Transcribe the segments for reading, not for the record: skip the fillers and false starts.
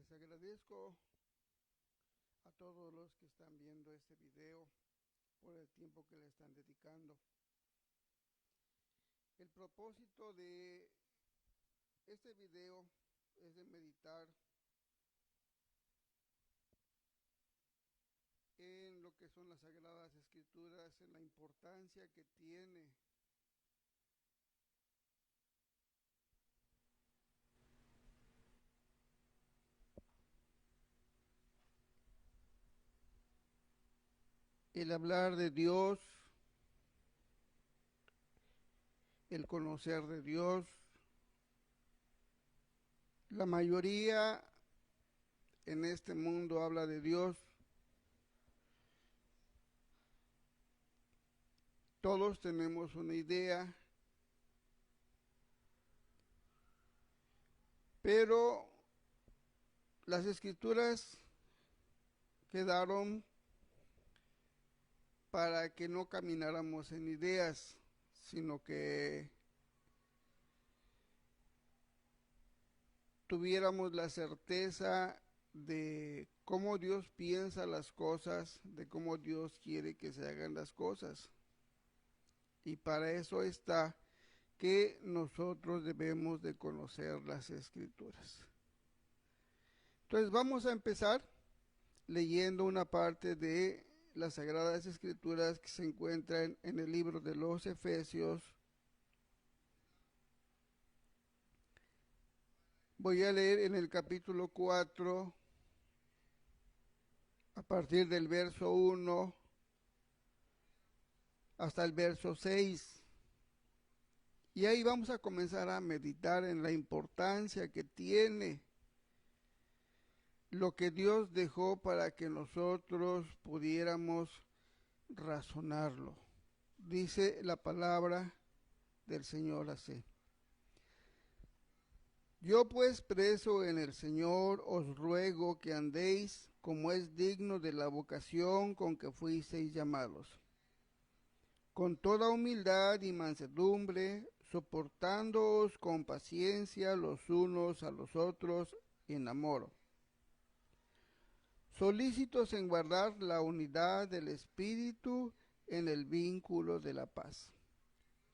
Les agradezco a todos los que están viendo este video por el tiempo que le están dedicando. El propósito de este video es de meditar en lo que son las Sagradas Escrituras, en la importancia que tiene el hablar de Dios, el conocer de Dios. La mayoría en este mundo habla de Dios. Todos tenemos una idea, pero las Escrituras quedaron para que no camináramos en ideas, sino que tuviéramos la certeza de cómo Dios piensa las cosas, de cómo Dios quiere que se hagan las cosas. Y para eso está que nosotros debemos de conocer las Escrituras. Entonces vamos a empezar leyendo una parte de las Sagradas Escrituras que se encuentran en el libro de los Efesios. Voy a leer en el capítulo 4, a partir del verso 1 hasta el verso 6. Y ahí vamos a comenzar a meditar en la importancia que tiene lo que Dios dejó para que nosotros pudiéramos razonarlo. Dice la palabra del Señor así: Yo pues, preso en el Señor, os ruego que andéis como es digno de la vocación con que fuisteis llamados, con toda humildad y mansedumbre, soportándoos con paciencia los unos a los otros en amor, solícitos en guardar la unidad del Espíritu en el vínculo de la paz.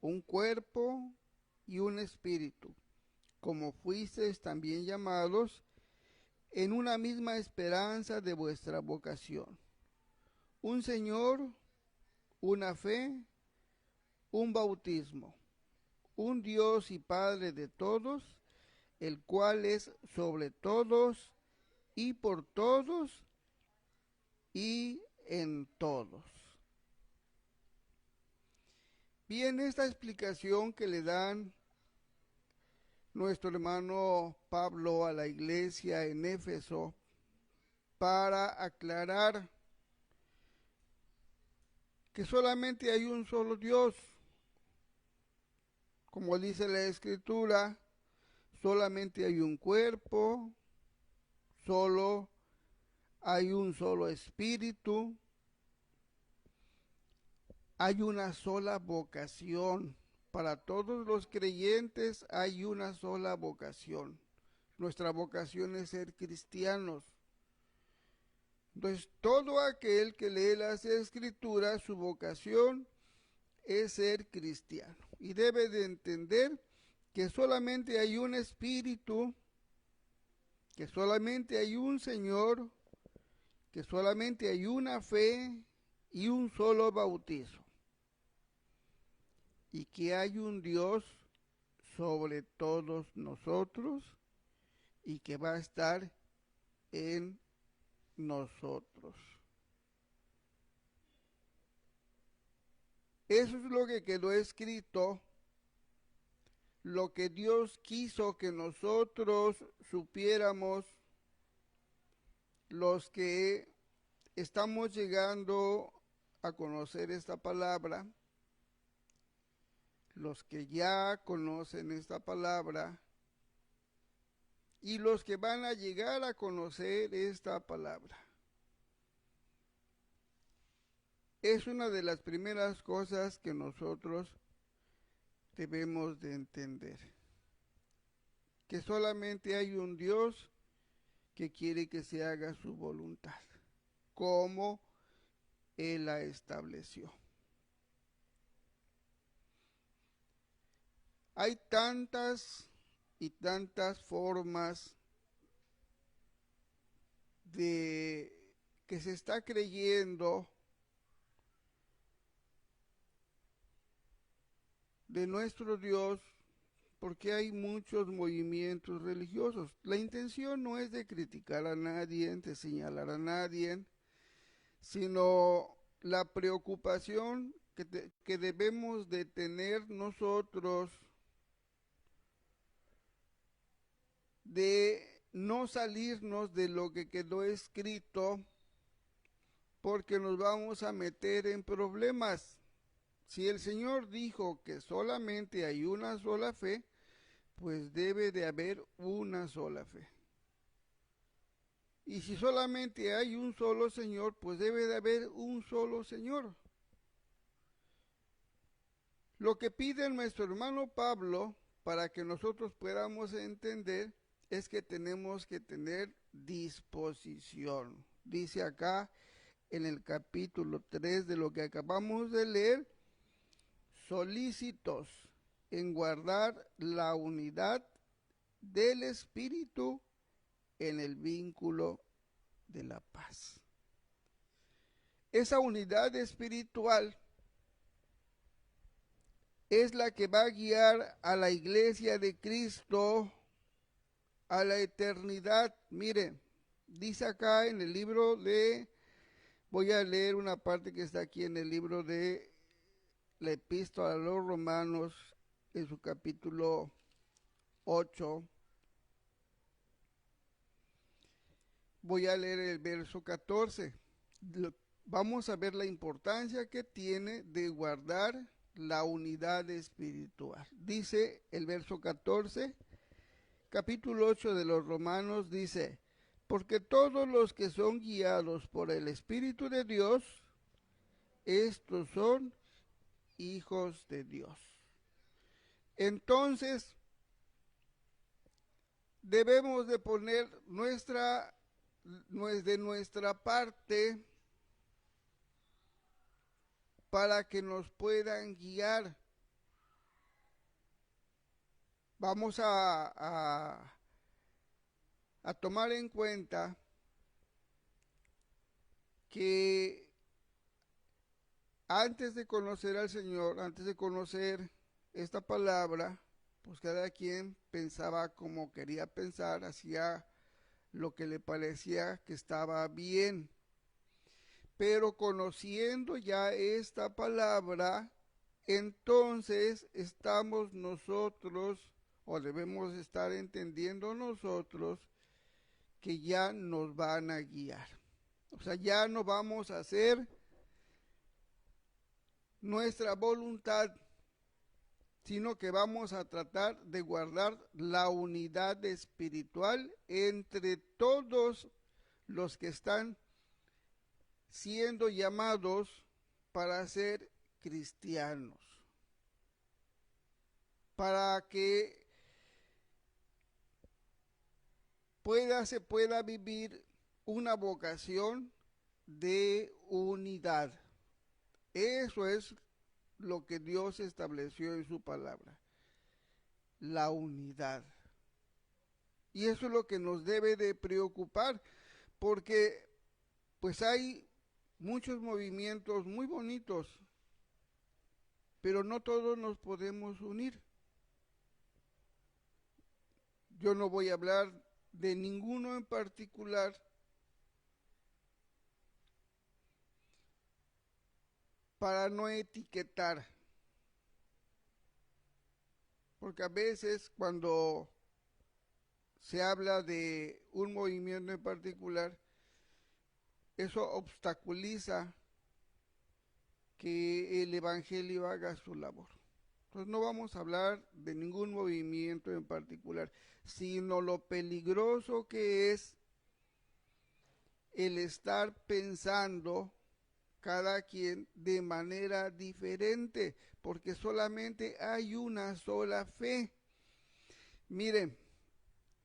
Un cuerpo y un espíritu, como fuisteis también llamados, en una misma esperanza de vuestra vocación. Un Señor, una fe, un bautismo, un Dios y Padre de todos, el cual es sobre todos y por todos y en todos. Bien, esta explicación que le dan nuestro hermano Pablo a la iglesia en Éfeso para aclarar que solamente hay un solo Dios. Como dice la Escritura, solamente hay un cuerpo, solo hay un solo espíritu, hay una sola vocación. Para todos los creyentes hay una sola vocación. Nuestra vocación es ser cristianos. Entonces, todo aquel que lee las Escrituras, su vocación es ser cristiano. Y debe de entender que solamente hay un Espíritu, que solamente hay un Señor, que solamente hay una fe y un solo bautizo. Y que hay un Dios sobre todos nosotros y que va a estar en nosotros. Eso es lo que quedó escrito, lo que Dios quiso que nosotros supiéramos, los que estamos llegando a conocer esta palabra, los que ya conocen esta palabra y los que van a llegar a conocer esta palabra. Es una de las primeras cosas que nosotros debemos de entender, que solamente hay un Dios que quiere que se haga su voluntad, como Él la estableció. Hay tantas y tantas formas de que se está creyendo de nuestro Dios, porque hay muchos movimientos religiosos. La intención no es de criticar a nadie, de señalar a nadie, sino la preocupación que debemos de tener nosotros de no salirnos de lo que quedó escrito, porque nos vamos a meter en problemas. Si el Señor dijo que solamente hay una sola fe, pues debe de haber una sola fe. Y si solamente hay un solo Señor, pues debe de haber un solo Señor. Lo que pide nuestro hermano Pablo, para que nosotros podamos entender, es que tenemos que tener disposición. Dice acá en el capítulo 3 de lo que acabamos de leer, solícitos en guardar la unidad del Espíritu en el vínculo de la paz. Esa unidad espiritual es la que va a guiar a la iglesia de Cristo a la eternidad. Mire, dice acá en el libro de, voy a leer una parte que está aquí en el libro de la epístola a los Romanos, en su capítulo 8. Voy a leer el verso 14. Vamos a ver la importancia que tiene de guardar la unidad espiritual. Dice el verso 14, capítulo 8 de los Romanos, dice: porque todos los que son guiados por el Espíritu de Dios, estos son hijos de Dios. Entonces, debemos de poner de nuestra parte para que nos puedan guiar. Vamos a tomar en cuenta que antes de conocer al Señor, antes de conocer esta palabra, pues cada quien pensaba como quería pensar, hacía lo que le parecía que estaba bien. Pero conociendo ya esta palabra, entonces estamos nosotros, o debemos estar entendiendo nosotros, que ya nos van a guiar. O sea, ya no vamos a hacer nuestra voluntad, sino que vamos a tratar de guardar la unidad espiritual entre todos los que están siendo llamados para ser cristianos, para que se pueda vivir una vocación de unidad. Eso es lo que Dios estableció en su palabra, la unidad. Y eso es lo que nos debe de preocupar, porque pues hay muchos movimientos muy bonitos, pero no todos nos podemos unir. Yo no voy a hablar de ninguno en particular, para no etiquetar, porque a veces cuando se habla de un movimiento en particular, eso obstaculiza que el evangelio haga su labor. Entonces no vamos a hablar de ningún movimiento en particular, sino lo peligroso que es el estar pensando cada quien de manera diferente, porque solamente hay una sola fe. Miren,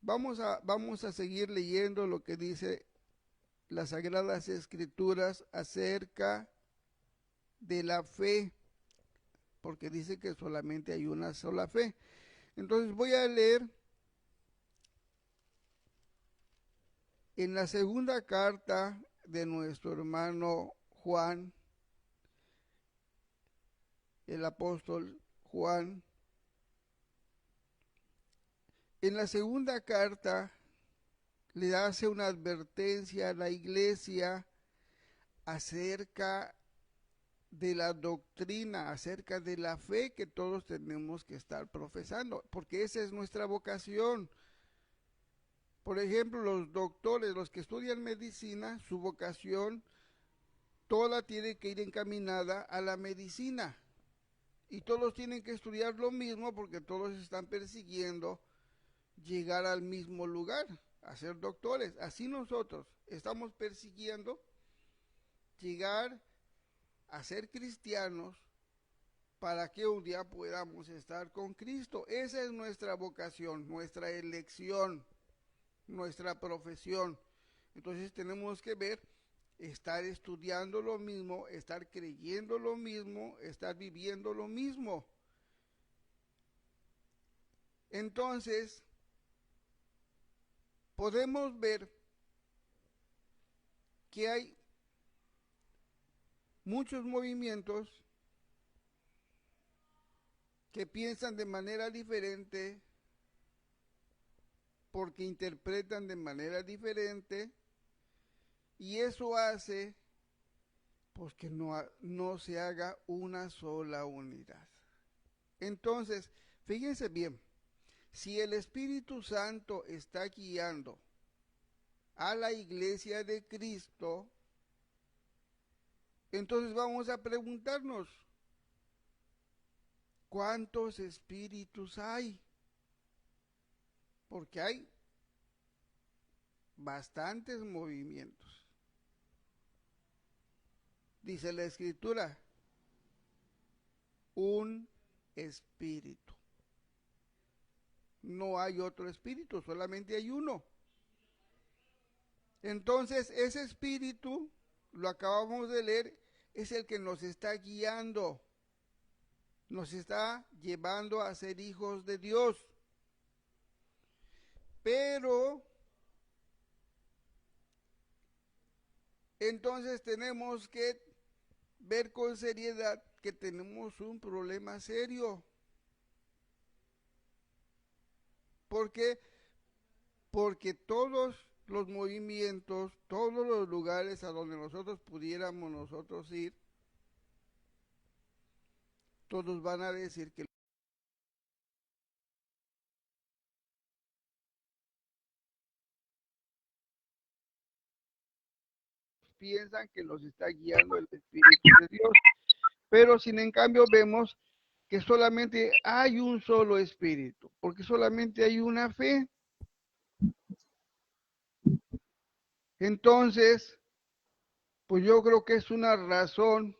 Vamos a seguir leyendo lo que dice las Sagradas Escrituras acerca de la fe, porque dice que solamente hay una sola fe. Entonces voy a leer en la segunda carta de nuestro hermano Juan, el apóstol Juan. En la segunda carta le hace una advertencia a la iglesia acerca de la doctrina, acerca de la fe que todos tenemos que estar profesando, porque esa es nuestra vocación. Por ejemplo, los doctores, los que estudian medicina, su vocación toda tiene que ir encaminada a la medicina. Y todos tienen que estudiar lo mismo porque todos están persiguiendo llegar al mismo lugar, a ser doctores. Así nosotros estamos persiguiendo llegar a ser cristianos para que un día podamos estar con Cristo. Esa es nuestra vocación, nuestra elección, nuestra profesión. Entonces tenemos que ver, estar estudiando lo mismo, estar creyendo lo mismo, estar viviendo lo mismo. Entonces, podemos ver que hay muchos movimientos que piensan de manera diferente porque interpretan de manera diferente, y eso hace pues que no se haga una sola unidad. Entonces, fíjense bien, si el Espíritu Santo está guiando a la iglesia de Cristo, entonces vamos a preguntarnos, ¿cuántos espíritus hay? Porque hay bastantes movimientos. Dice la Escritura, un espíritu. No hay otro espíritu, solamente hay uno. Entonces, ese espíritu, lo acabamos de leer, es el que nos está guiando, nos está llevando a ser hijos de Dios. Pero entonces tenemos que ver con seriedad que tenemos un problema serio. ¿Por qué? Porque todos los movimientos, todos los lugares a donde nosotros pudiéramos nosotros ir, todos van a decir que piensan que los está guiando el Espíritu de Dios. Pero sin en cambio vemos que solamente hay un solo espíritu, porque solamente hay una fe. Entonces, pues yo creo que es una razón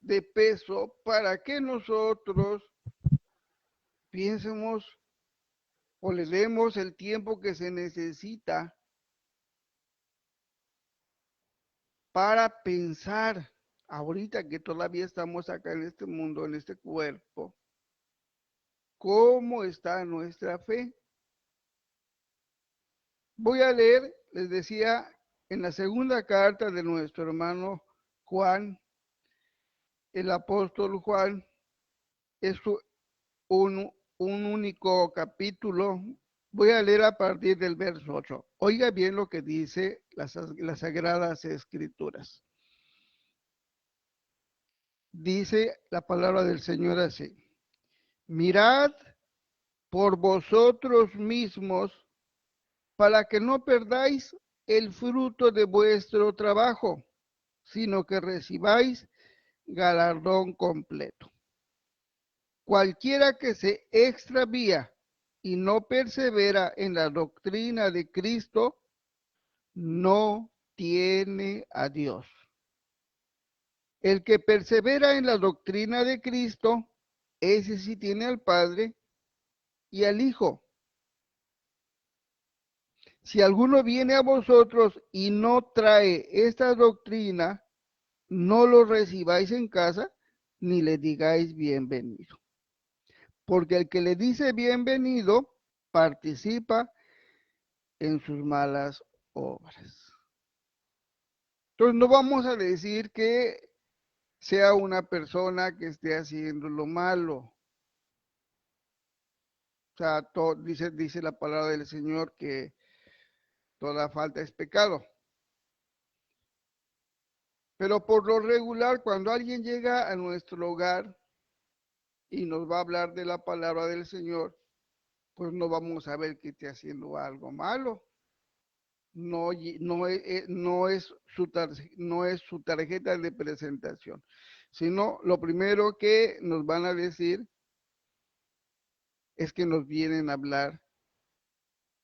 de peso para que nosotros piensemos o le demos el tiempo que se necesita para pensar, ahorita que todavía estamos acá en este mundo, en este cuerpo, cómo está nuestra fe. Voy a leer, les decía, en la segunda carta de nuestro hermano Juan, el apóstol Juan, es un único capítulo. Voy a leer a partir del verso 8. Oiga bien lo que dice las Sagradas Escrituras. Dice la palabra del Señor así: mirad por vosotros mismos para que no perdáis el fruto de vuestro trabajo, sino que recibáis galardón completo. Cualquiera que se extravía y no persevera en la doctrina de Cristo, no tiene a Dios. El que persevera en la doctrina de Cristo, ese sí tiene al Padre y al Hijo. Si alguno viene a vosotros y no trae esta doctrina, no lo recibáis en casa, ni le digáis bienvenido. Porque el que le dice bienvenido participa en sus malas obras. Entonces no vamos a decir que sea una persona que esté haciendo lo malo. O sea, dice la palabra del Señor que toda falta es pecado. Pero por lo regular, cuando alguien llega a nuestro hogar y nos va a hablar de la palabra del Señor, pues no vamos a ver que esté haciendo algo malo. No, no es su tarjeta de presentación, sino lo primero que nos van a decir es que nos vienen a hablar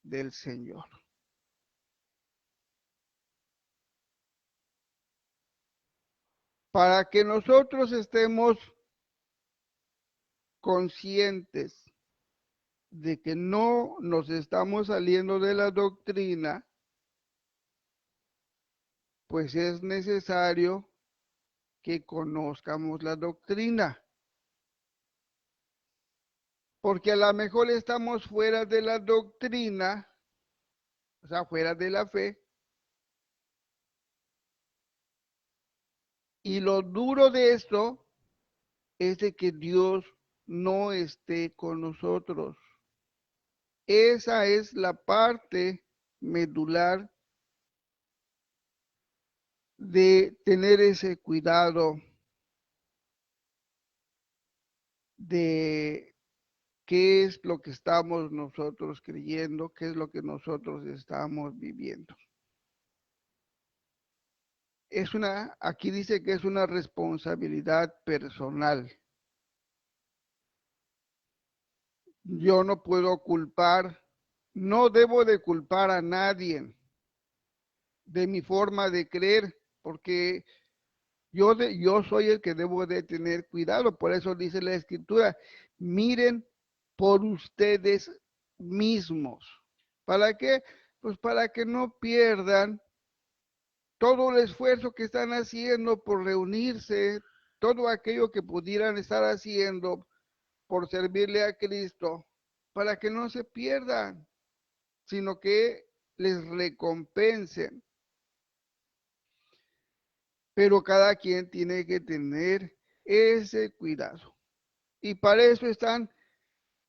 del Señor. Para que nosotros estemos conscientes de que no nos estamos saliendo de la doctrina, pues es necesario que conozcamos la doctrina. Porque a lo mejor estamos fuera de la doctrina, o sea, fuera de la fe, y lo duro de esto es de que Dios no esté con nosotros. Esa es la parte medular de tener ese cuidado de qué es lo que estamos nosotros creyendo, qué es lo que nosotros estamos viviendo. Aquí dice que es una responsabilidad personal. Yo no puedo culpar, no debo de culpar a nadie de mi forma de creer, porque yo soy el que debo de tener cuidado. Por eso dice la Escritura, miren por ustedes mismos. ¿Para qué? Pues para que no pierdan todo el esfuerzo que están haciendo por reunirse, todo aquello que pudieran estar haciendo por servirle a Cristo, para que no se pierdan, sino que les recompensen. Pero cada quien tiene que tener ese cuidado. Y para eso están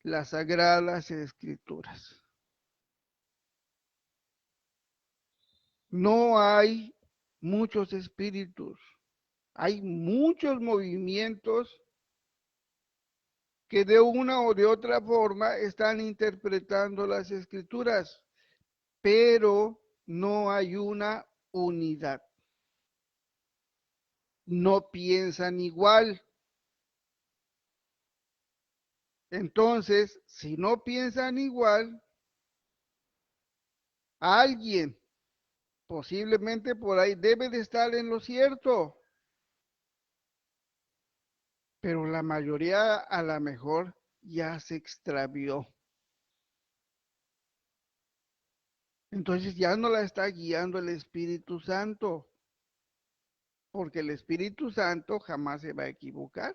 las sagradas escrituras. No hay muchos espíritus, hay muchos movimientos que de una o de otra forma están interpretando las escrituras, pero no hay una unidad. No piensan igual. Entonces, si no piensan igual, alguien posiblemente por ahí debe de estar en lo cierto, pero la mayoría a lo mejor ya se extravió. Entonces ya no la está guiando el Espíritu Santo, porque el Espíritu Santo jamás se va a equivocar.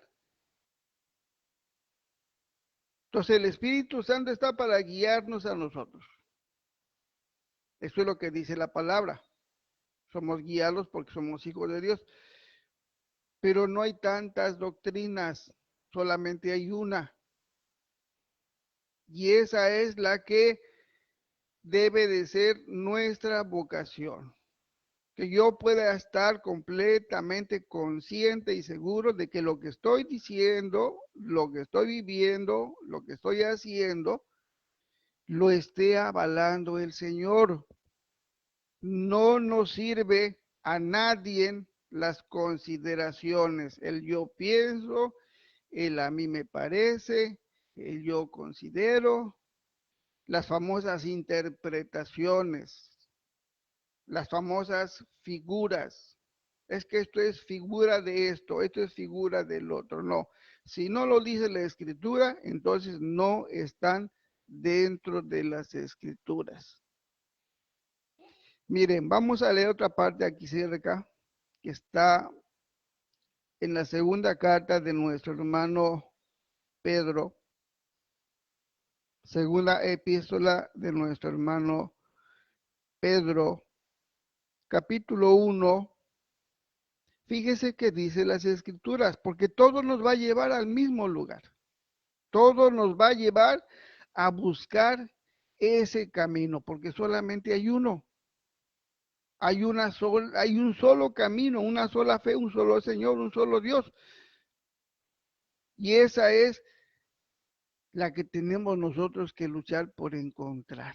Entonces el Espíritu Santo está para guiarnos a nosotros. Eso es lo que dice la palabra. Somos guiados porque somos hijos de Dios. Pero no hay tantas doctrinas, solamente hay una. Y esa es la que debe de ser nuestra vocación. Que yo pueda estar completamente consciente y seguro de que lo que estoy diciendo, lo que estoy viviendo, lo que estoy haciendo, lo esté avalando el Señor. No nos sirve a nadie las consideraciones, el yo pienso, el a mí me parece, el yo considero, las famosas interpretaciones, las famosas figuras. Es que esto es figura de esto es figura del otro. No, si no lo dice la escritura, entonces no están dentro de las escrituras. Miren, vamos a leer otra parte aquí cerca, que está en la segunda carta de nuestro hermano Pedro, segunda epístola de nuestro hermano Pedro, capítulo 1. Fíjese que dice las escrituras, porque todo nos va a llevar al mismo lugar. Todo nos va a llevar a buscar ese camino, porque solamente hay uno. Hay un solo camino, una sola fe, un solo Señor, un solo Dios. Y esa es la que tenemos nosotros que luchar por encontrar.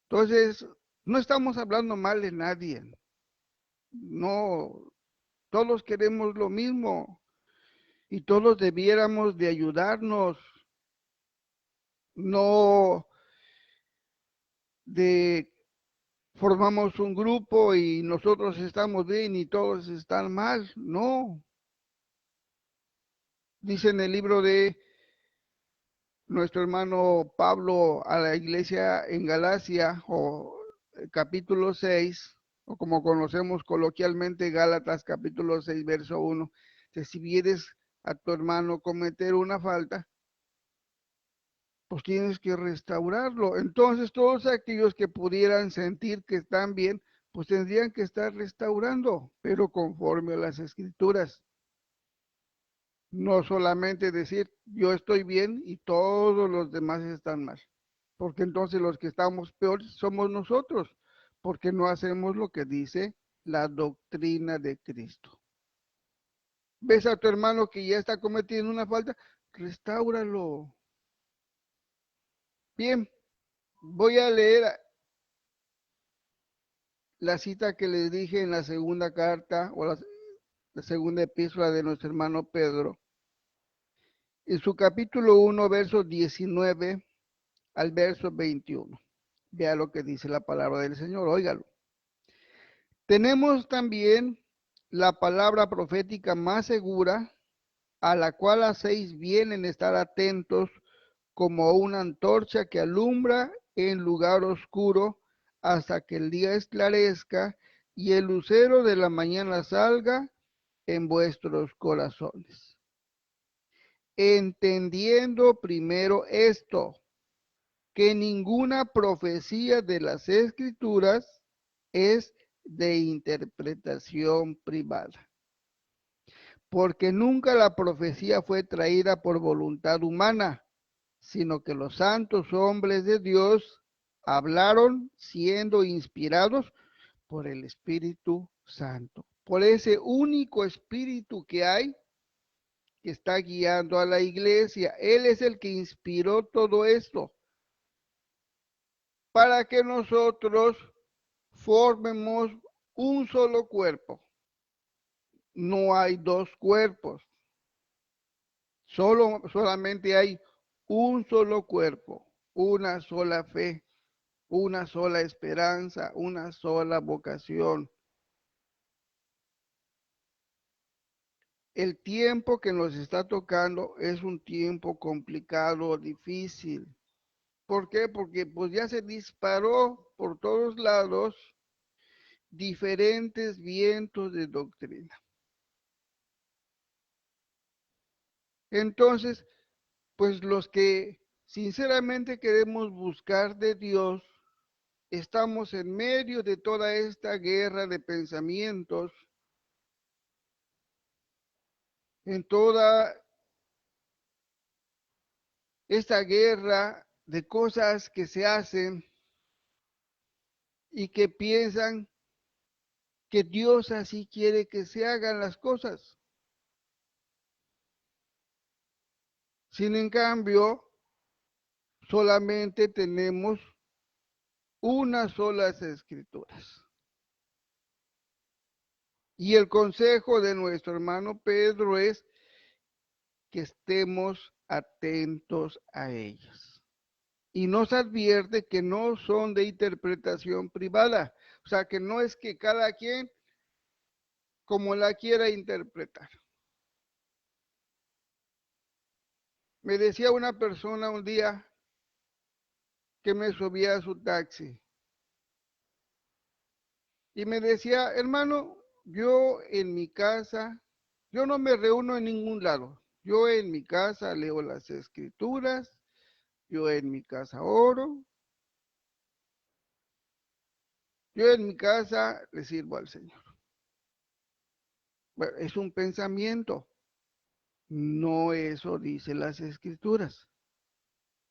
Entonces, no estamos hablando mal de nadie. No, todos queremos lo mismo y todos debiéramos de ayudarnos, no de formamos un grupo y nosotros estamos bien y todos están mal. No, dice en el libro de nuestro hermano Pablo a la iglesia en Galacia, o capítulo 6, o como conocemos coloquialmente Gálatas capítulo 6, verso 1, que si vieres a tu hermano cometer una falta, pues tienes que restaurarlo. Entonces todos aquellos que pudieran sentir que están bien, pues tendrían que estar restaurando, pero conforme a las escrituras. No solamente decir yo estoy bien y todos los demás están mal, porque entonces los que estamos peor somos nosotros, porque no hacemos lo que dice la doctrina de Cristo. ¿Ves a tu hermano que ya está cometiendo una falta? Restáuralo. Bien, voy a leer la cita que les dije en la segunda carta o la segunda epístola de nuestro hermano Pedro. En su capítulo 1, verso 19 al verso 21. Vea lo que dice la palabra del Señor, óigalo. Tenemos también la palabra profética más segura, a la cual hacéis bien en estar atentos como una antorcha que alumbra en lugar oscuro hasta que el día esclarezca y el lucero de la mañana salga en vuestros corazones. Entendiendo primero esto, que ninguna profecía de las Escrituras es de interpretación privada, porque nunca la profecía fue traída por voluntad humana, sino que los santos hombres de Dios hablaron siendo inspirados por el Espíritu Santo, por ese único Espíritu que hay que está guiando a la iglesia. Él es el que inspiró todo esto para que nosotros formemos un solo cuerpo. No hay dos cuerpos, solamente hay un solo cuerpo, una sola fe, una sola esperanza, una sola vocación. El tiempo que nos está tocando es un tiempo complicado, difícil. ¿Por qué? Porque pues ya se disparó por todos lados diferentes vientos de doctrina. Entonces, pues los que sinceramente queremos buscar de Dios, estamos en medio de toda esta guerra de pensamientos, en toda esta guerra de cosas que se hacen y que piensan que Dios así quiere que se hagan las cosas. Sin en cambio, solamente tenemos una sola escrituras. Y el consejo de nuestro hermano Pedro es que estemos atentos a ellas. Y nos advierte que no son de interpretación privada. O sea, que no es que cada quien como la quiera interpretar. Me decía una persona un día que me subía a su taxi. Y me decía, hermano, yo en mi casa, yo no me reúno en ningún lado. Yo en mi casa leo las escrituras, yo en mi casa oro, yo en mi casa le sirvo al Señor. Bueno, es un pensamiento, no eso dice las escrituras.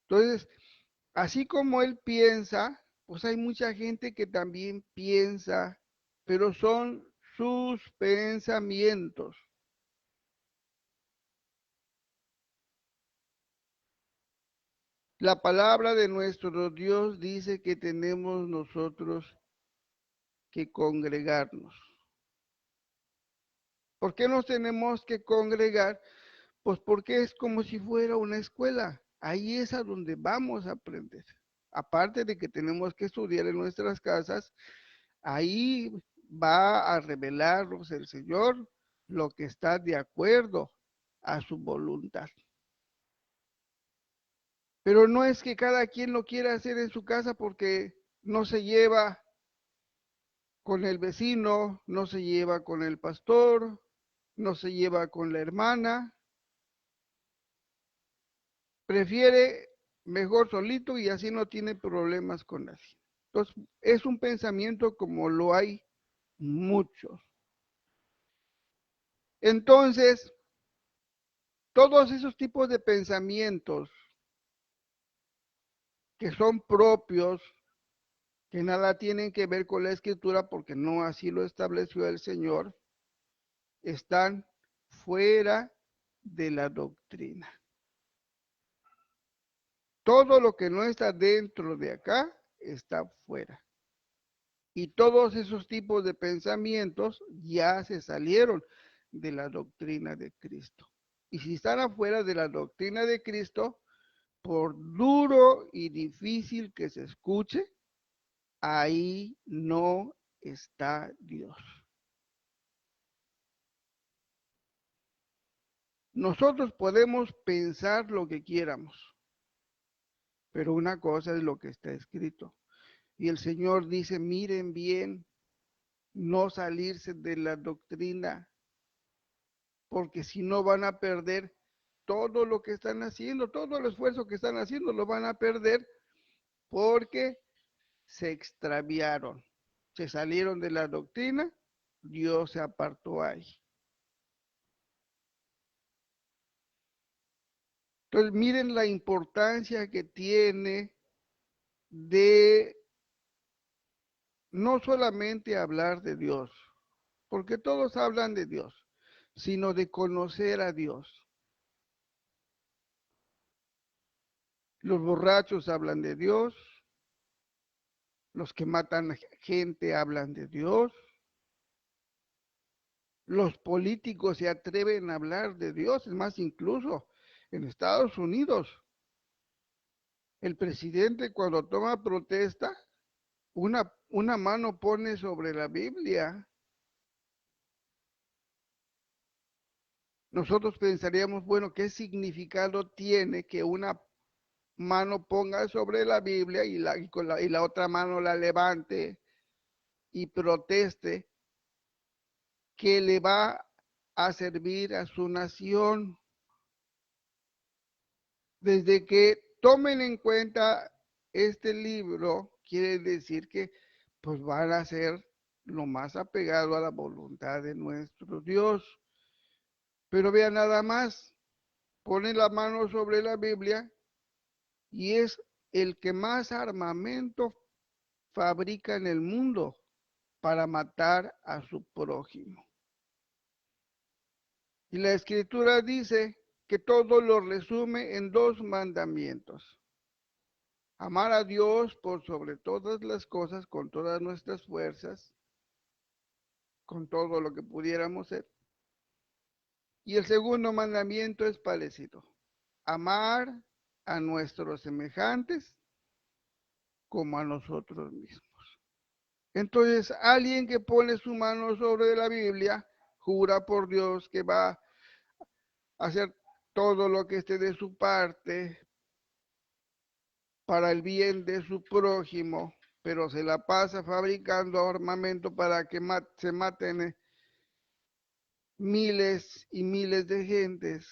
Entonces, así como él piensa, pues hay mucha gente que también piensa, pero son sus pensamientos. La palabra de nuestro Dios dice que tenemos nosotros que congregarnos. ¿Por qué nos tenemos que congregar? Pues porque es como si fuera una escuela. Ahí es a donde vamos a aprender. Aparte de que tenemos que estudiar en nuestras casas, ahí va a revelarnos el Señor lo que está de acuerdo a su voluntad. Pero no es que cada quien lo quiera hacer en su casa porque no se lleva con el vecino, no se lleva con el pastor, no se lleva con la hermana, prefiere mejor solito y así no tiene problemas con nadie. Entonces, es un pensamiento como lo hay muchos. Entonces, todos esos tipos de pensamientos que son propios, que nada tienen que ver con la escritura porque no así lo estableció el Señor, están fuera de la doctrina. Todo lo que no está dentro de acá está fuera. Y todos esos tipos de pensamientos ya se salieron de la doctrina de Cristo. Y si están afuera de la doctrina de Cristo, por duro y difícil que se escuche, ahí no está Dios. Nosotros podemos pensar lo que quieramos, pero una cosa es lo que está escrito. Y el Señor dice, miren bien, no salirse de la doctrina, porque si no van a perder todo lo que están haciendo, todo el esfuerzo que están haciendo lo van a perder porque se extraviaron, se salieron de la doctrina, Dios se apartó ahí. Entonces miren la importancia que tiene de no solamente hablar de Dios, porque todos hablan de Dios, sino de conocer a Dios. Los borrachos hablan de Dios, los que matan gente hablan de Dios, los políticos se atreven a hablar de Dios, es más, incluso en Estados Unidos, el presidente cuando toma protesta, una mano pone sobre la Biblia. Nosotros pensaríamos, bueno, ¿qué significado tiene que una mano ponga sobre la Biblia y la otra mano la levante y proteste que le va a servir a su nación? Desde que tomen en cuenta este libro, quiere decir que pues van a ser lo más apegado a la voluntad de nuestro Dios. Pero vean nada más, pone la mano sobre la Biblia y es el que más armamento fabrica en el mundo para matar a su prójimo. Y la escritura dice que todo lo resume en dos mandamientos: amar a Dios por sobre todas las cosas, con todas nuestras fuerzas, con todo lo que pudiéramos ser. Y el segundo mandamiento es parecido: amar a nuestros semejantes como a nosotros mismos. Entonces, alguien que pone su mano sobre la Biblia, jura por Dios que va a hacer todo lo que esté de su parte para el bien de su prójimo, pero se la pasa fabricando armamento para que se maten miles y miles de gentes.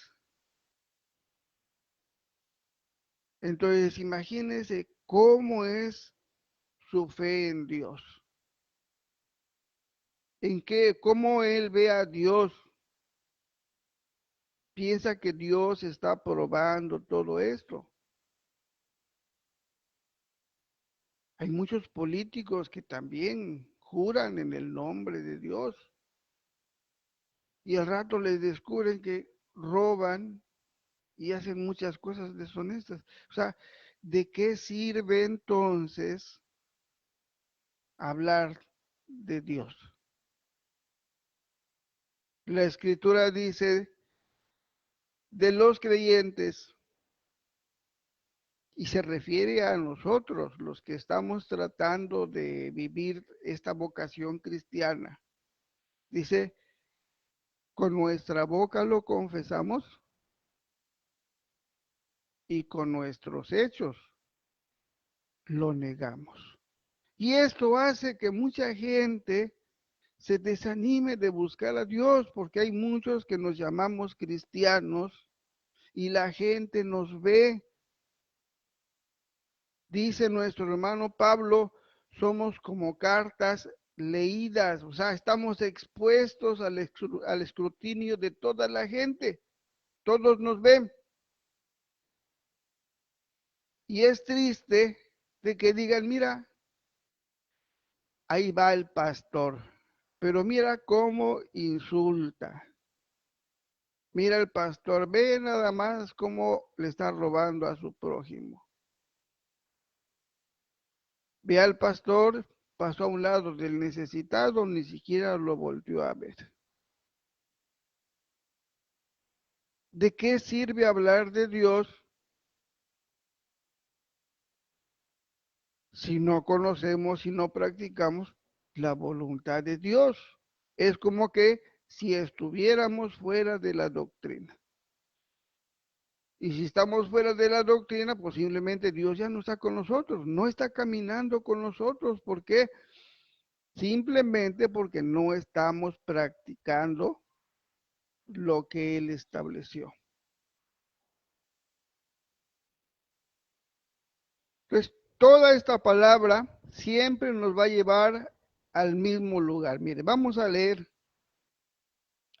Entonces, imagínense cómo es su fe en Dios. En qué, cómo él ve a Dios. Piensa que Dios está probando todo esto. Hay muchos políticos que también juran en el nombre de Dios y al rato les descubren que roban y hacen muchas cosas deshonestas. O sea, ¿de qué sirve entonces hablar de Dios? La escritura dice de los creyentes y se refiere a nosotros, los que estamos tratando de vivir esta vocación cristiana. Dice, con nuestra boca lo confesamos y con nuestros hechos lo negamos. Y esto hace que mucha gente se desanime de buscar a Dios, porque hay muchos que nos llamamos cristianos y la gente nos ve. Dice nuestro hermano Pablo, somos como cartas leídas, o sea, estamos expuestos al escrutinio de toda la gente, todos nos ven. Y es triste de que digan, mira, ahí va el pastor, pero mira cómo insulta. Mira el pastor, ve nada más cómo le está robando a su prójimo. Ve al pastor, pasó a un lado del necesitado, ni siquiera lo volvió a ver. ¿De qué sirve hablar de Dios si no conocemos, si no practicamos la voluntad de Dios? Es como que si estuviéramos fuera de la doctrina. Y si estamos fuera de la doctrina, posiblemente Dios ya no está con nosotros, no está caminando con nosotros. ¿Por qué? Simplemente porque no estamos practicando lo que Él estableció. Entonces, toda esta palabra siempre nos va a llevar al mismo lugar. Mire, vamos a leer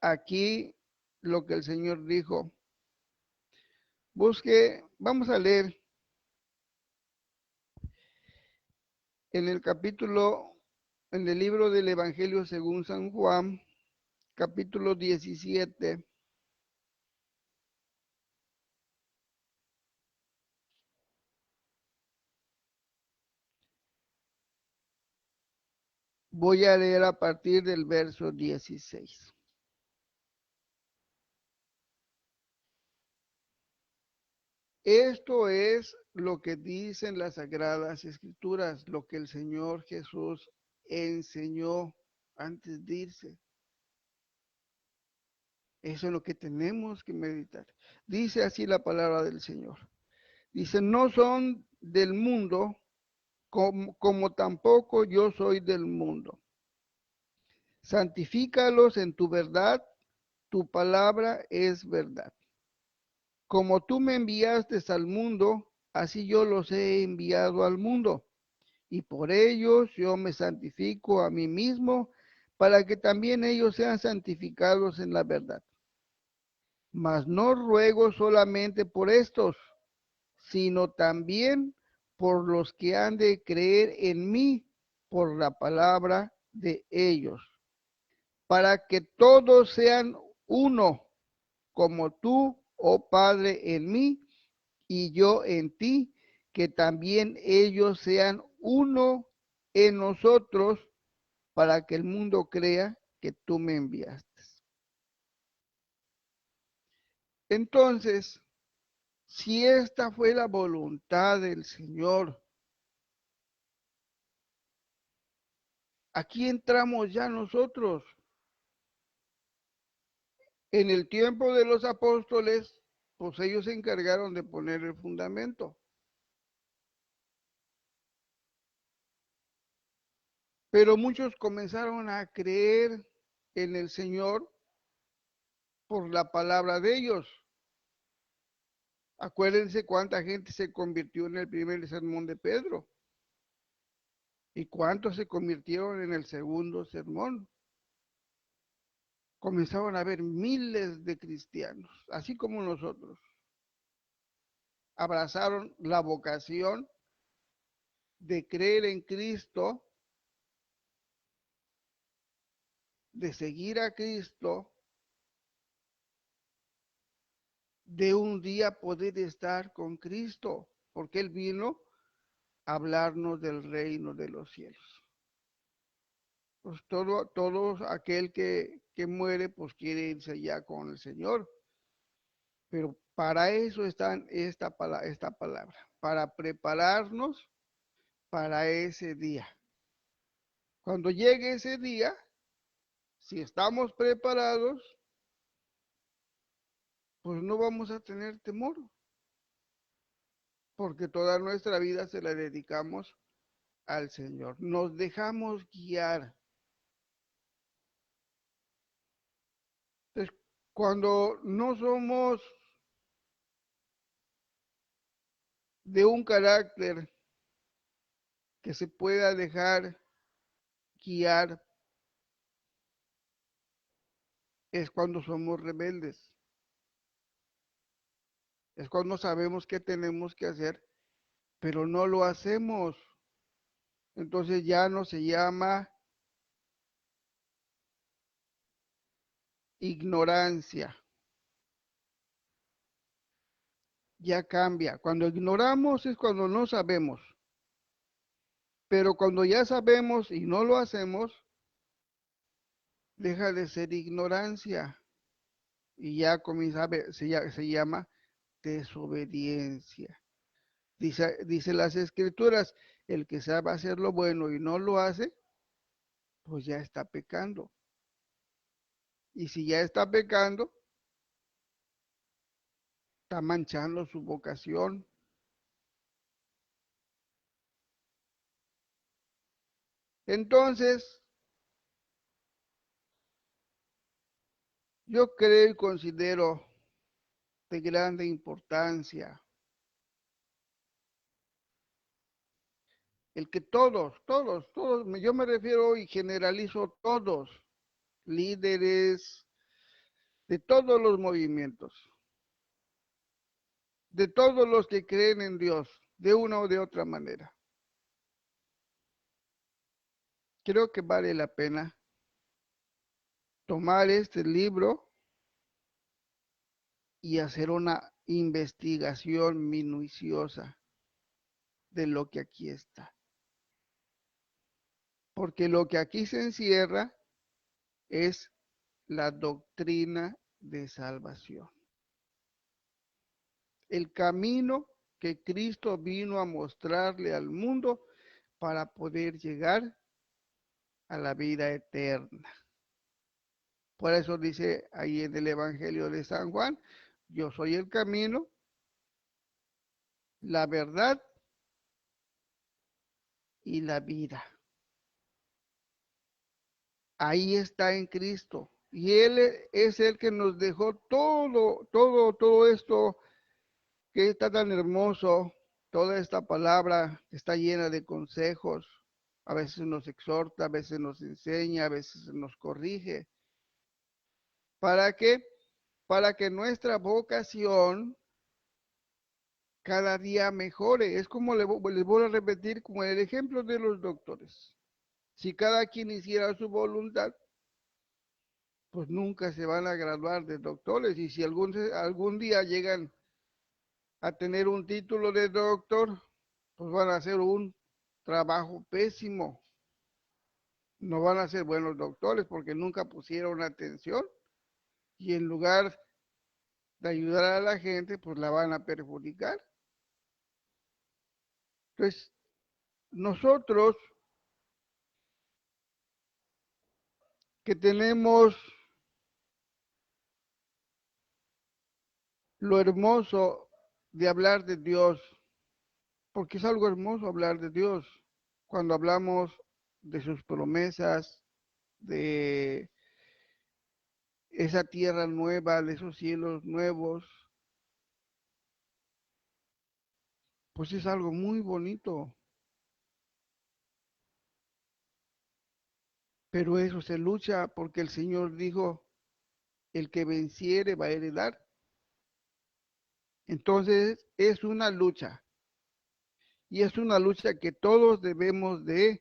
aquí lo que el Señor dijo. Busque, vamos a leer en el capítulo, en el libro del Evangelio según San Juan, capítulo 17. Voy a leer a partir del verso 16. Esto es lo que dicen las Sagradas Escrituras, lo que el Señor Jesús enseñó antes de irse. Eso es lo que tenemos que meditar. Dice así la palabra del Señor. Dice, no son del mundo, como tampoco yo soy del mundo. Santifícalos en tu verdad, tu palabra es verdad. Como tú me enviaste al mundo, así yo los he enviado al mundo. Y por ellos yo me santifico a mí mismo, para que también ellos sean santificados en la verdad. Mas no ruego solamente por estos, sino también por los que han de creer en mí por la palabra de ellos, para que todos sean uno, como tú, oh Padre, en mí y yo en ti, que también ellos sean uno en nosotros, para que el mundo crea que tú me enviaste. Entonces, si esta fue la voluntad del Señor, aquí entramos ya nosotros. En el tiempo de los apóstoles, pues ellos se encargaron de poner el fundamento. Pero muchos comenzaron a creer en el Señor por la palabra de ellos. Acuérdense cuánta gente se convirtió en el primer sermón de Pedro y cuántos se convirtieron en el segundo sermón. Comenzaron a haber miles de cristianos, así como nosotros. Abrazaron la vocación de creer en Cristo, de seguir a Cristo, de un día poder estar con Cristo, porque Él vino a hablarnos del reino de los cielos. Pues todo aquel que muere, pues quiere irse ya con el Señor. Pero para eso está esta palabra, para prepararnos para ese día. Cuando llegue ese día, si estamos preparados, pues no vamos a tener temor, porque toda nuestra vida se la dedicamos al Señor. Nos dejamos guiar. Entonces, cuando no somos de un carácter que se pueda dejar guiar, es cuando somos rebeldes. Es cuando sabemos qué tenemos que hacer, pero no lo hacemos. Entonces ya no se llama ignorancia. Ya cambia. Cuando ignoramos es cuando no sabemos. Pero cuando ya sabemos y no lo hacemos, deja de ser ignorancia y ya comienza se llama desobediencia. Dice las escrituras, el que sabe hacer lo bueno y no lo hace, pues ya está pecando. Y si ya está pecando, está manchando su vocación. Entonces, yo creo y considero de grande importancia el que todos, yo me refiero y generalizo todos, líderes de todos los movimientos, de todos los que creen en Dios, de una o de otra manera. Creo que vale la pena tomar este libro y hacer una investigación minuciosa de lo que aquí está. Porque lo que aquí se encierra es la doctrina de salvación. El camino que Cristo vino a mostrarle al mundo para poder llegar a la vida eterna. Por eso dice ahí en el Evangelio de San Juan, yo soy el camino, la verdad y la vida. Ahí está en Cristo. Y Él es el que nos dejó todo esto que está tan hermoso, toda esta palabra que está llena de consejos. A veces nos exhorta, a veces nos enseña, a veces nos corrige. ¿Para qué? Para que nuestra vocación cada día mejore. Es como les voy a repetir, como el ejemplo de los doctores. Si cada quien hiciera su voluntad, pues nunca se van a graduar de doctores. Y si algún día llegan a tener un título de doctor, pues van a hacer un trabajo pésimo. No van a ser buenos doctores porque nunca pusieron atención y en lugar de ayudar a la gente, pues la van a perjudicar. Entonces, nosotros que tenemos lo hermoso de hablar de Dios, porque es algo hermoso hablar de Dios. Cuando hablamos de sus promesas, de esa tierra nueva, de esos cielos nuevos, pues es algo muy bonito. Pero eso se lucha porque el Señor dijo, el que venciere va a heredar. Entonces es una lucha y es una lucha que todos debemos de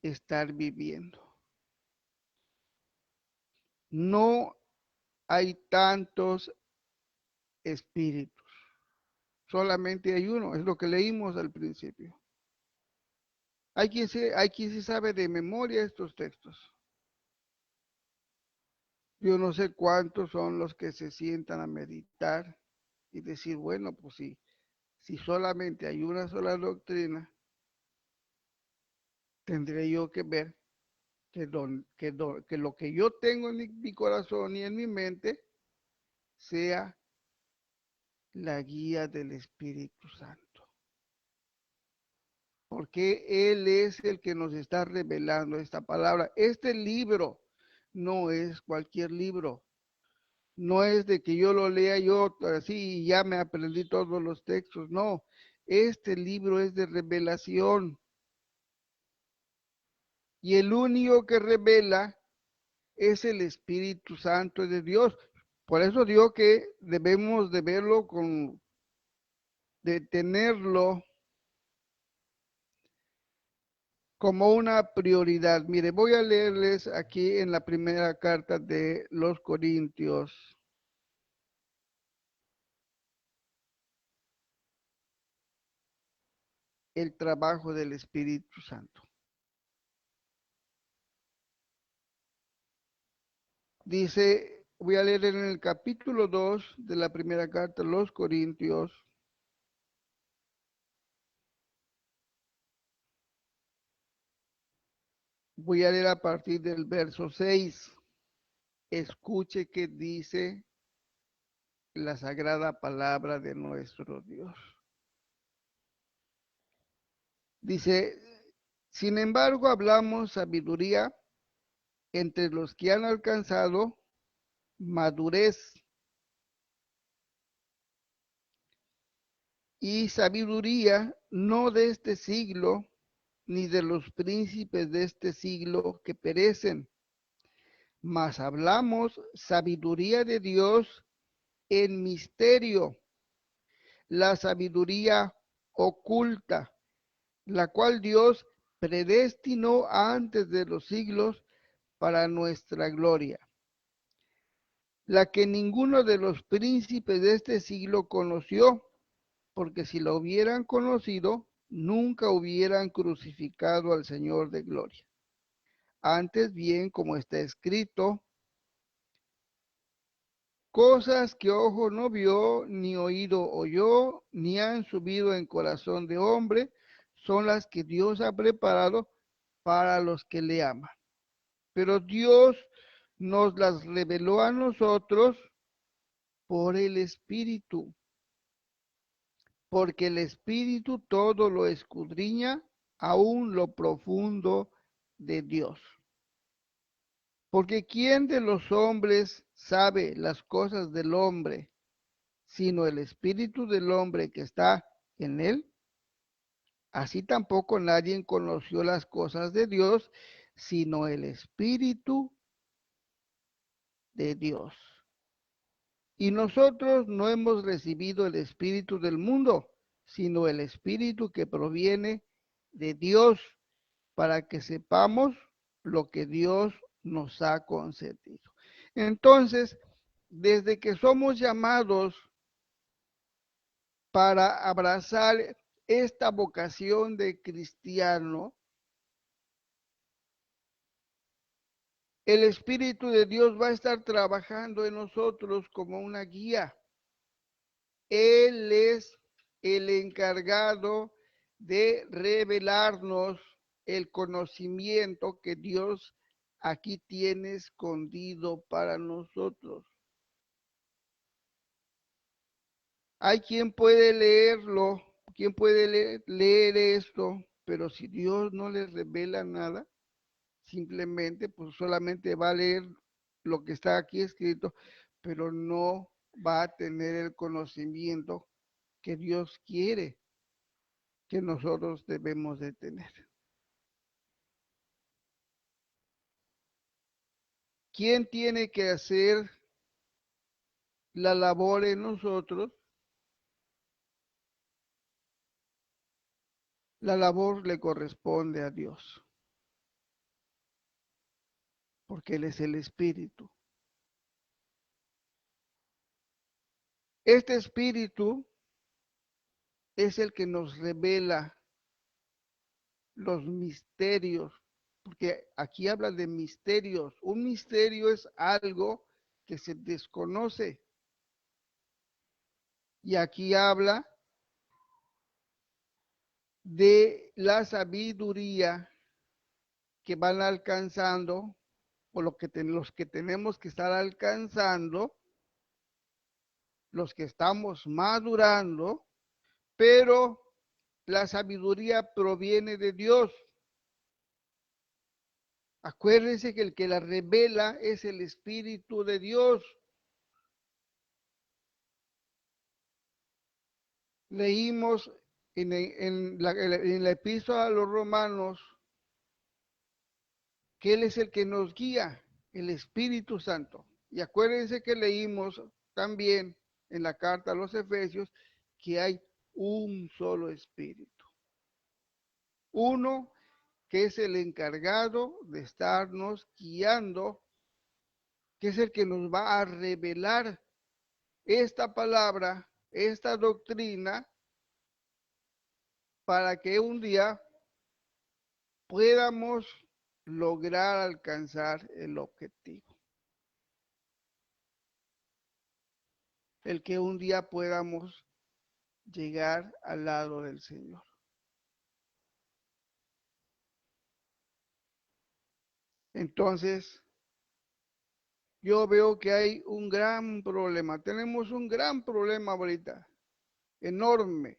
estar viviendo. No hay tantos espíritus, solamente hay uno, es lo que leímos al principio. Hay quien se sabe de memoria estos textos. Yo no sé cuántos son los que se sientan a meditar y decir, bueno, pues si solamente hay una sola doctrina, tendré yo que ver que lo que yo tengo en mi corazón y en mi mente sea la guía del Espíritu Santo. Porque Él es el que nos está revelando esta palabra. Este libro no es cualquier libro. No es de que yo lo lea yo así y ya me aprendí todos los textos. No, este libro es de revelación. Y el único que revela es el Espíritu Santo de Dios. Por eso digo que debemos de verlo de tenerlo como una prioridad. Mire, voy a leerles aquí en la primera carta de los Corintios el trabajo del Espíritu Santo. Dice, voy a leer en el capítulo 2 de la primera carta de los Corintios. Voy a leer a partir del verso 6. Escuche qué dice la sagrada palabra de nuestro Dios. Dice, sin embargo, hablamos sabiduría entre los que han alcanzado madurez y sabiduría no de este siglo, ni de los príncipes de este siglo que perecen, mas hablamos sabiduría de Dios en misterio, la sabiduría oculta, la cual Dios predestinó antes de los siglos para nuestra gloria, la que ninguno de los príncipes de este siglo conoció, porque si lo hubieran conocido, nunca hubieran crucificado al Señor de gloria. Antes bien, como está escrito, cosas que ojo no vio, ni oído oyó, ni han subido en corazón de hombre, son las que Dios ha preparado para los que le aman. Pero Dios nos las reveló a nosotros por el Espíritu, porque el Espíritu todo lo escudriña, aún lo profundo de Dios. Porque ¿quién de los hombres sabe las cosas del hombre, sino el espíritu del hombre que está en él? Así tampoco nadie conoció las cosas de Dios, sino el Espíritu de Dios. Y nosotros no hemos recibido el espíritu del mundo, sino el espíritu que proviene de Dios, para que sepamos lo que Dios nos ha concedido. Entonces, desde que somos llamados para abrazar esta vocación de cristiano, el Espíritu de Dios va a estar trabajando en nosotros como una guía. Él es el encargado de revelarnos el conocimiento que Dios aquí tiene escondido para nosotros. Hay quien puede leerlo, quien puede leer esto pero si Dios no les revela nada, simplemente pues solamente va a leer lo que está aquí escrito, pero no va a tener el conocimiento que Dios quiere que nosotros debemos de tener. ¿Quién tiene que hacer la labor en nosotros? La labor le corresponde a Dios, porque Él es el Espíritu. Este Espíritu es el que nos revela los misterios, porque aquí habla de misterios. Un misterio es algo que se desconoce. Y aquí habla de la sabiduría que van alcanzando, o los que tenemos que estar alcanzando, los que estamos madurando, pero la sabiduría proviene de Dios. Acuérdense que el que la revela es el Espíritu de Dios. Leímos en la epístola a los romanos que Él es el que nos guía, el Espíritu Santo. Y acuérdense que leímos también en la carta a los Efesios que hay un solo Espíritu. Uno que es el encargado de estarnos guiando, que es el que nos va a revelar esta palabra, esta doctrina, para que un día podamos lograr alcanzar el objetivo. El que un día podamos llegar al lado del Señor. Entonces, yo veo que hay un gran problema. Tenemos un gran problema ahorita, enorme.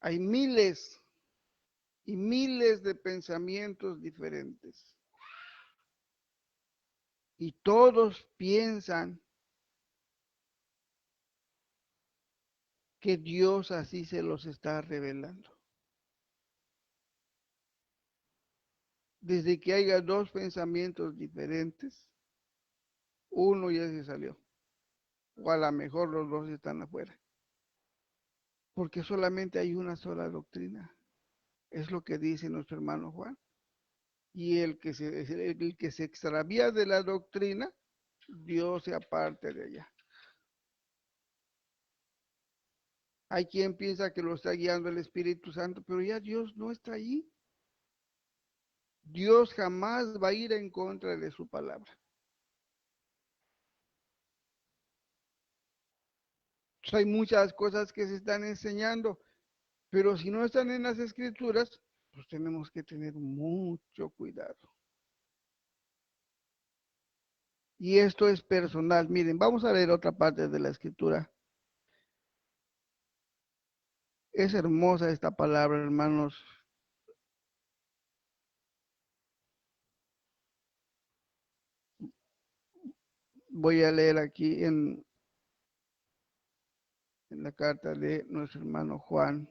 Hay miles y miles de pensamientos diferentes. Y todos piensan que Dios así se los está revelando. Desde que haya dos pensamientos diferentes, uno ya se salió. O a lo mejor los dos están afuera. Porque solamente hay una sola doctrina. Es lo que dice nuestro hermano Juan. Y el que se extravía de la doctrina, Dios se aparte de ella. Hay quien piensa que lo está guiando el Espíritu Santo, pero ya Dios no está ahí. Dios jamás va a ir en contra de su palabra. Hay muchas cosas que se están enseñando, pero si no están en las escrituras, pues tenemos que tener mucho cuidado. Y esto es personal. Miren, vamos a leer otra parte de la escritura. Es hermosa esta palabra, hermanos. Voy a leer aquí en la carta de nuestro hermano Juan.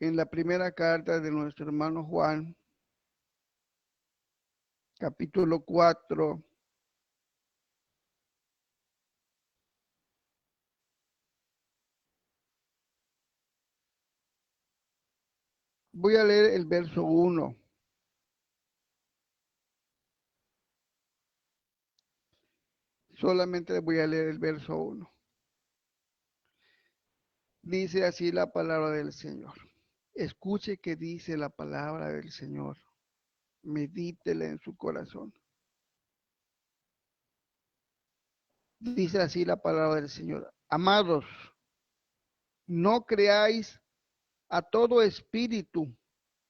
En la primera carta de nuestro hermano Juan, capítulo 4. Voy a leer el verso 1. Solamente voy a leer el verso 1. Dice así la palabra del Señor. Escuche que dice la palabra del Señor. Medítela en su corazón. Dice así la palabra del Señor. Amados, no creáis a todo espíritu,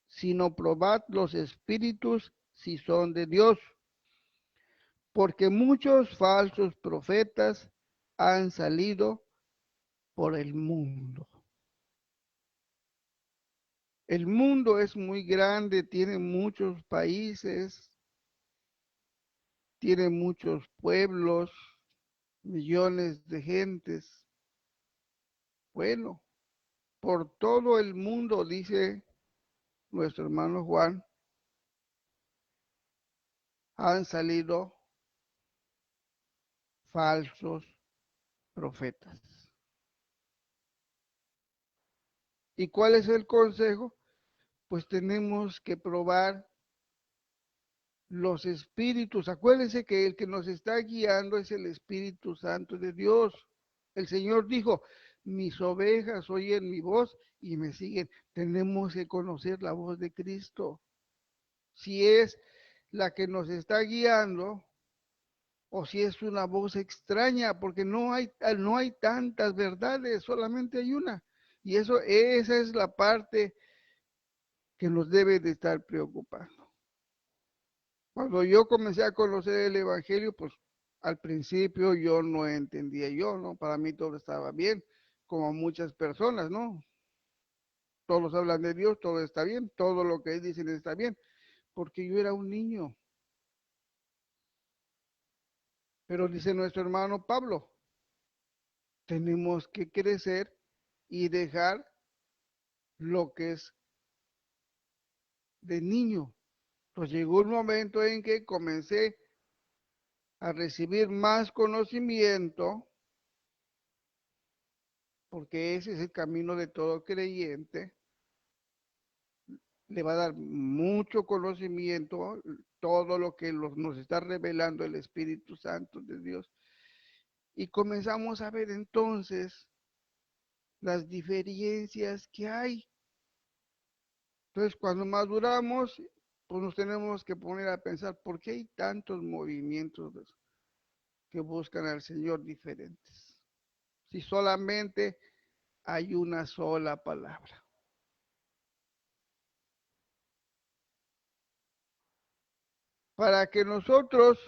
sino probad los espíritus si son de Dios, porque muchos falsos profetas han salido por el mundo. El mundo es muy grande, tiene muchos países, tiene muchos pueblos, millones de gentes. Bueno, por todo el mundo, dice nuestro hermano Juan, han salido falsos profetas. ¿Y cuál es el consejo? Pues tenemos que probar los espíritus. Acuérdense que el que nos está guiando es el Espíritu Santo de Dios. El Señor dijo, mis ovejas oyen mi voz y me siguen. Tenemos que conocer la voz de Cristo. Si es la que nos está guiando o si es una voz extraña, porque no hay tantas verdades, solamente hay una. Y esa es la parte que nos debe de estar preocupando. Cuando yo comencé a conocer el Evangelio, pues al principio yo no entendía ¿no? Para mí todo estaba bien, como muchas personas, ¿no? Todos hablan de Dios, todo está bien, todo lo que dicen está bien, porque yo era un niño. Pero dice nuestro hermano Pablo, tenemos que crecer y dejar lo que es de niño. Pues llegó un momento en que comencé a recibir más conocimiento, porque ese es el camino de todo creyente. Le va a dar mucho conocimiento, todo lo que nos está revelando el Espíritu Santo de Dios. Y comenzamos a ver entonces las diferencias que hay. Entonces, cuando maduramos, pues nos tenemos que poner a pensar, ¿por qué hay tantos movimientos que buscan al Señor diferentes? Si solamente hay una sola palabra. Para que nosotros,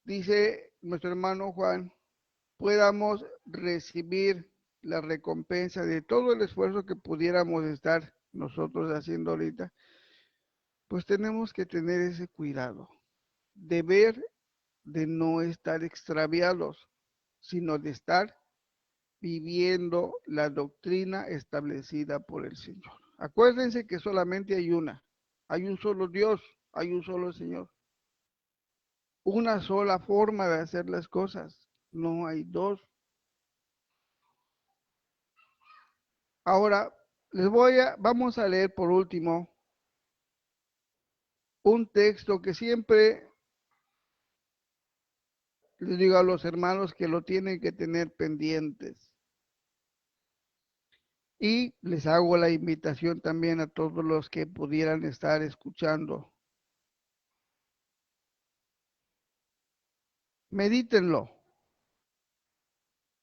dice nuestro hermano Juan, podamos recibir la recompensa de todo el esfuerzo que pudiéramos estar nosotros haciendo ahorita, pues tenemos que tener ese cuidado de ver, de no estar extraviados, sino de estar viviendo la doctrina establecida por el Señor. Acuérdense que solamente hay un solo Dios, hay un solo Señor, una sola forma de hacer las cosas, no hay dos. Ahora, vamos a leer por último un texto que siempre les digo a los hermanos que lo tienen que tener pendientes. Y les hago la invitación también a todos los que pudieran estar escuchando. Medítenlo,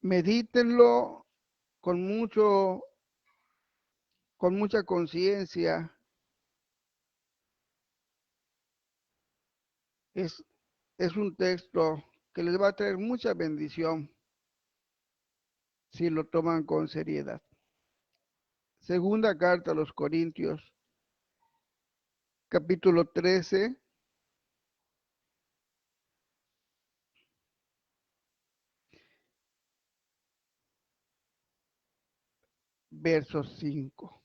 medítenlo con con mucha conciencia. Es, es un texto que les va a traer mucha bendición si lo toman con seriedad. Segunda carta a los Corintios, capítulo 13, verso 5.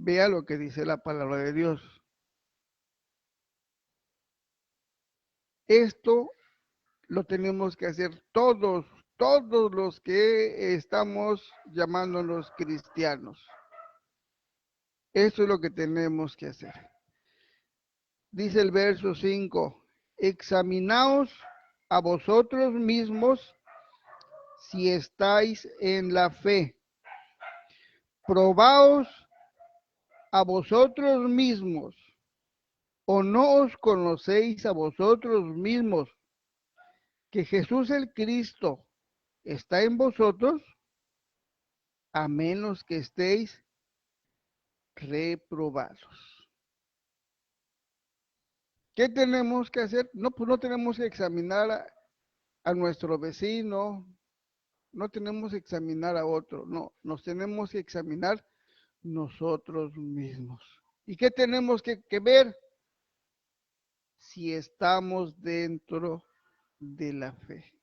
Vea lo que dice la palabra de Dios. Esto lo tenemos que hacer todos los que estamos llamándonos cristianos. Eso es lo que tenemos que hacer. Dice el verso 5, examinaos a vosotros mismos si estáis en la fe. Probaos a vosotros mismos, o no os conocéis a vosotros mismos que Jesús el Cristo está en vosotros, a menos que estéis reprobados. ¿Qué tenemos que hacer? No, pues no tenemos que examinar a nuestro vecino, No tenemos que examinar a otro, no, nos tenemos que examinar nosotros mismos. ¿Y qué tenemos que ver? Si estamos dentro de la fe.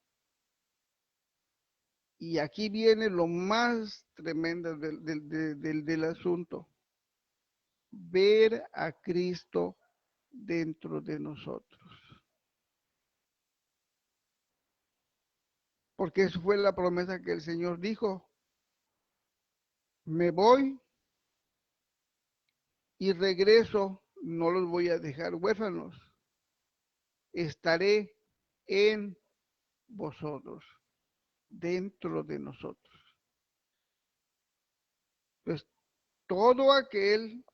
Y aquí viene lo más tremendo del asunto. Ver a Cristo dentro de nosotros. Porque eso fue la promesa que el Señor dijo. Me voy y regreso, no los voy a dejar huérfanos. Estaré en vosotros, dentro de nosotros. Pues todo aquel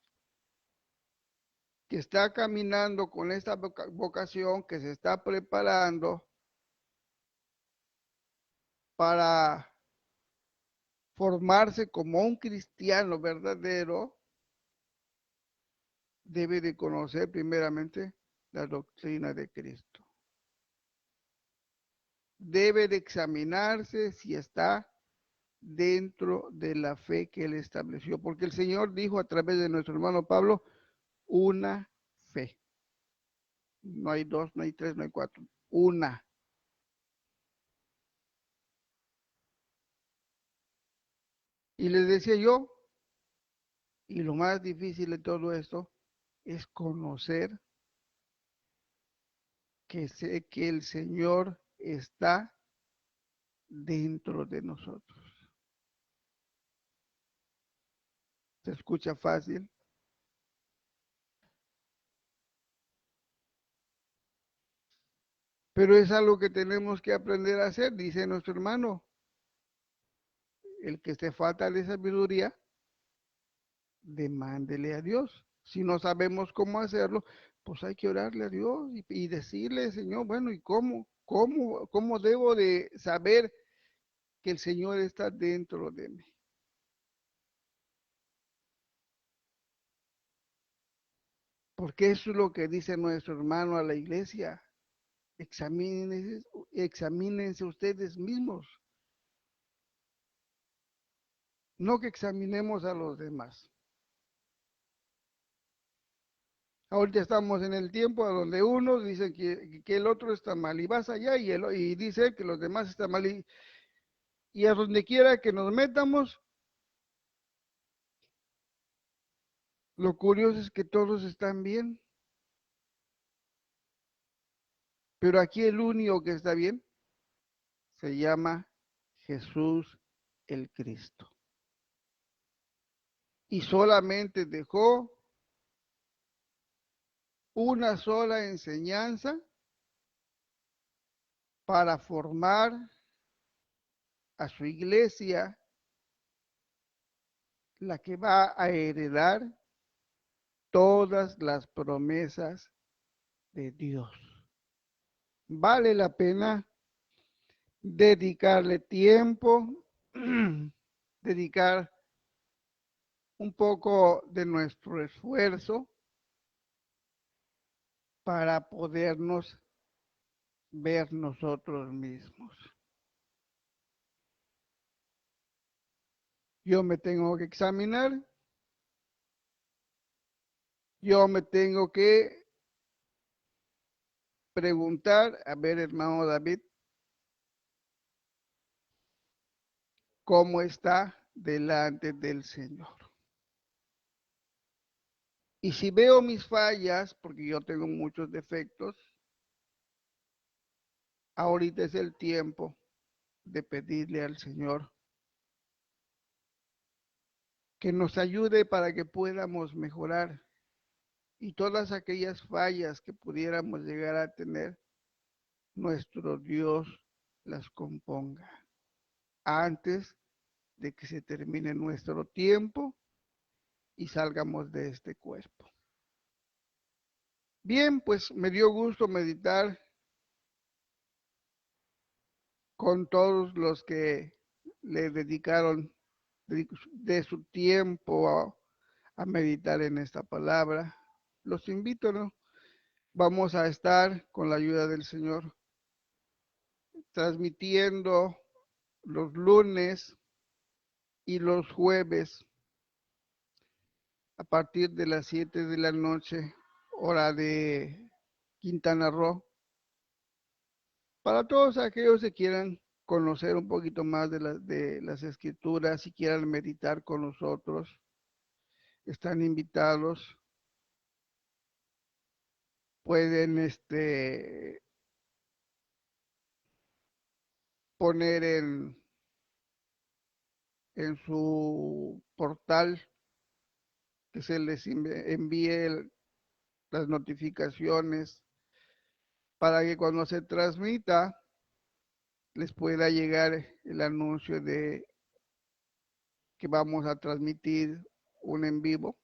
que está caminando con esta vocación, que se está preparando para formarse como un cristiano verdadero, debe de conocer primeramente la doctrina de Cristo. Debe de examinarse si está dentro de la fe que él estableció, porque el Señor dijo a través de nuestro hermano Pablo, una fe. No hay dos, no hay tres, no hay cuatro, una. Y les decía yo, y lo más difícil de todo esto es conocer que sé que el Señor está dentro de nosotros. ¿Se escucha fácil? Pero es algo que tenemos que aprender a hacer, dice nuestro hermano. El que esté falta de sabiduría, demándele a Dios. Si no sabemos cómo hacerlo, pues hay que orarle a Dios y decirle, Señor, bueno, ¿y cómo? ¿Cómo debo de saber que el Señor está dentro de mí? Porque eso es lo que dice nuestro hermano a la iglesia. Examínense, examínense ustedes mismos. No que examinemos a los demás. Ahorita estamos en el tiempo a donde uno dice que el otro está mal y vas allá y dice que los demás están mal y a donde quiera que nos metamos, lo curioso es que todos están bien, pero aquí el único que está bien se llama Jesús el Cristo. Y solamente dejó una sola enseñanza para formar a su iglesia, la que va a heredar todas las promesas de Dios. Vale la pena dedicarle tiempo, dedicar un poco de nuestro esfuerzo para podernos ver nosotros mismos. Yo me tengo que examinar, yo me tengo que preguntar, a ver, hermano David, cómo está delante del Señor. Y si veo mis fallas, porque yo tengo muchos defectos, ahorita es el tiempo de pedirle al Señor que nos ayude para que podamos mejorar y todas aquellas fallas que pudiéramos llegar a tener, nuestro Dios las componga antes de que se termine nuestro tiempo y salgamos de este cuerpo. Bien, pues me dio gusto meditar con todos los que le dedicaron de su tiempo a meditar en esta palabra. Los invito, ¿no? Vamos a estar con la ayuda del Señor transmitiendo los lunes y los jueves a partir de las 7 de la noche, hora de Quintana Roo, para todos aquellos que quieran conocer un poquito más de las escrituras y quieran meditar con nosotros, están invitados. Pueden poner en su portal que se les envíe las notificaciones para que cuando se transmita les pueda llegar el anuncio de que vamos a transmitir un en vivo.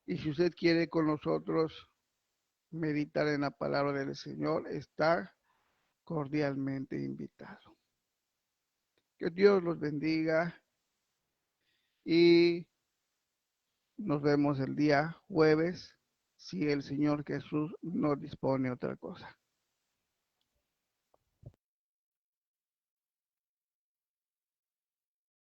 Y si usted quiere con nosotros meditar en la palabra del Señor, está cordialmente invitado. Que Dios los bendiga y nos vemos el día jueves si el Señor Jesús no dispone otra cosa.